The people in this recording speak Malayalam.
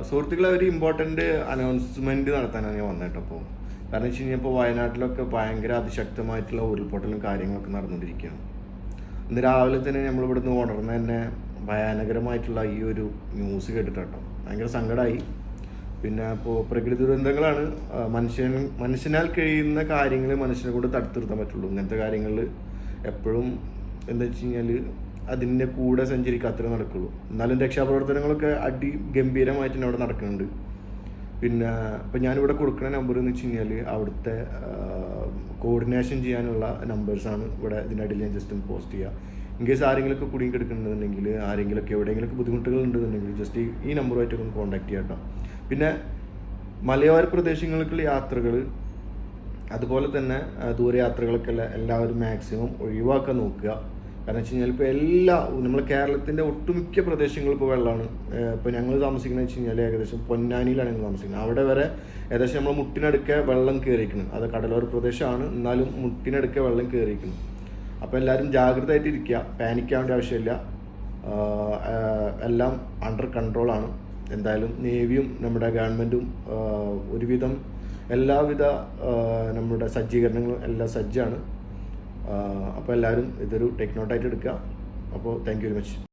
സുഹൃത്തുക്കളെ ഒരു ഇമ്പോർട്ടൻ്റ് അനൗൺസ്മെൻറ്റ് നടത്താനാണ് ഞാൻ വന്നത് കേട്ടോ. അപ്പോൾ കാരണം വെച്ച് കഴിഞ്ഞാൽ ഇപ്പോൾ വയനാട്ടിലൊക്കെ ഭയങ്കര അതിശക്തമായിട്ടുള്ള ഉരുൾപൊട്ടലും കാര്യങ്ങളൊക്കെ നടന്നുകൊണ്ടിരിക്കുകയാണ്. ഇന്ന് രാവിലെ തന്നെ നമ്മളിവിടുന്ന് ഉണർന്ന് തന്നെ ഭയാനകരമായിട്ടുള്ള ഈ ഒരു ന്യൂസ് കേട്ടിട്ടോ. ഭയങ്കര സങ്കടമായി. പിന്നെ ഇപ്പോൾ പ്രകൃതി ദുരന്തങ്ങളാണ്, മനുഷ്യനാൽ കഴിയുന്ന കാര്യങ്ങൾ മനുഷ്യനെ കൊണ്ട് തടുത്തു നിർത്താൻ പറ്റുള്ളൂ. ഇങ്ങനത്തെ കാര്യങ്ങളിൽ എപ്പോഴും എന്താ വെച്ച് കഴിഞ്ഞാൽ അതിൻ്റെ കൂടെ സഞ്ചരിക്കാത്തേ നടക്കുള്ളൂ. എന്നാലും രക്ഷാപ്രവർത്തനങ്ങളൊക്കെ ഗംഭീരമായിട്ട് തന്നെ അവിടെ നടക്കുന്നുണ്ട്. പിന്നെ ഇപ്പം ഞാനിവിടെ കൊടുക്കുന്ന നമ്പർ എന്ന് വെച്ച് കഴിഞ്ഞാൽ അവിടുത്തെ കോർഡിനേഷൻ ചെയ്യാനുള്ള നമ്പേഴ്സാണ്. ഇവിടെ ഇതിനിടയിൽ ഞാൻ ജസ്റ്റ് ഒന്ന് പോസ്റ്റ് ചെയ്യുക. ഇൻ കേസ് ആരെങ്കിലുമൊക്കെ കുടുങ്ങി കിടക്കുന്നുണ്ടെങ്കിൽ, ആരെങ്കിലുമൊക്കെ എവിടെയെങ്കിലുമൊക്കെ ബുദ്ധിമുട്ടുകൾ ഉണ്ടെന്നുണ്ടെങ്കിൽ ജസ്റ്റ് ഈ നമ്പറുമായിട്ടൊക്കെ ഒന്ന് കോൺടാക്ട് ചെയ്യാം കേട്ടോ. പിന്നെ മലയോര പ്രദേശങ്ങൾക്കുള്ള യാത്രകൾ, അതുപോലെ തന്നെ ദൂരയാത്രകളൊക്കെ എല്ലാവരും മാക്സിമം ഒഴിവാക്കാൻ നോക്കുക. കാരണം വെച്ച് കഴിഞ്ഞാൽ ഇപ്പോൾ നമ്മുടെ കേരളത്തിൻ്റെ ഒട്ടുമിക്ക പ്രദേശങ്ങളും ഇപ്പോൾ വെള്ളമാണ്. ഇപ്പോൾ ഞങ്ങൾ താമസിക്കുന്നത് വെച്ച് കഴിഞ്ഞാൽ ഏകദേശം പൊന്നാനിയിലാണ് ഞങ്ങൾ താമസിക്കുന്നത്. അവിടെ വരെ ഏകദേശം നമ്മൾ മുട്ടിനടുക്കെ വെള്ളം കയറിയിരിക്കണം. അത് കടലോര പ്രദേശമാണ്, എന്നാലും മുട്ടിനടുക്കെ വെള്ളം കയറിയിരിക്കണം. അപ്പോൾ എല്ലാവരും ജാഗ്രതയായിട്ട് ഇരിക്കുക, പാനിക്കാവേണ്ട ആവശ്യമില്ല. എല്ലാം അണ്ടർ കൺട്രോളാണ്. എന്തായാലും നേവിയും നമ്മുടെ ഗവൺമെൻറ്റും ഒരുവിധം എല്ലാവിധ നമ്മുടെ സജ്ജീകരണങ്ങളും എല്ലാം സജ്ജാണ്. അപ്പോൾ എല്ലാവരും ഇതൊരു ടേക്ക് നോട്ടായിട്ട് എടുക്കുക. അപ്പോൾ താങ്ക് യു വെരി മച്ച്.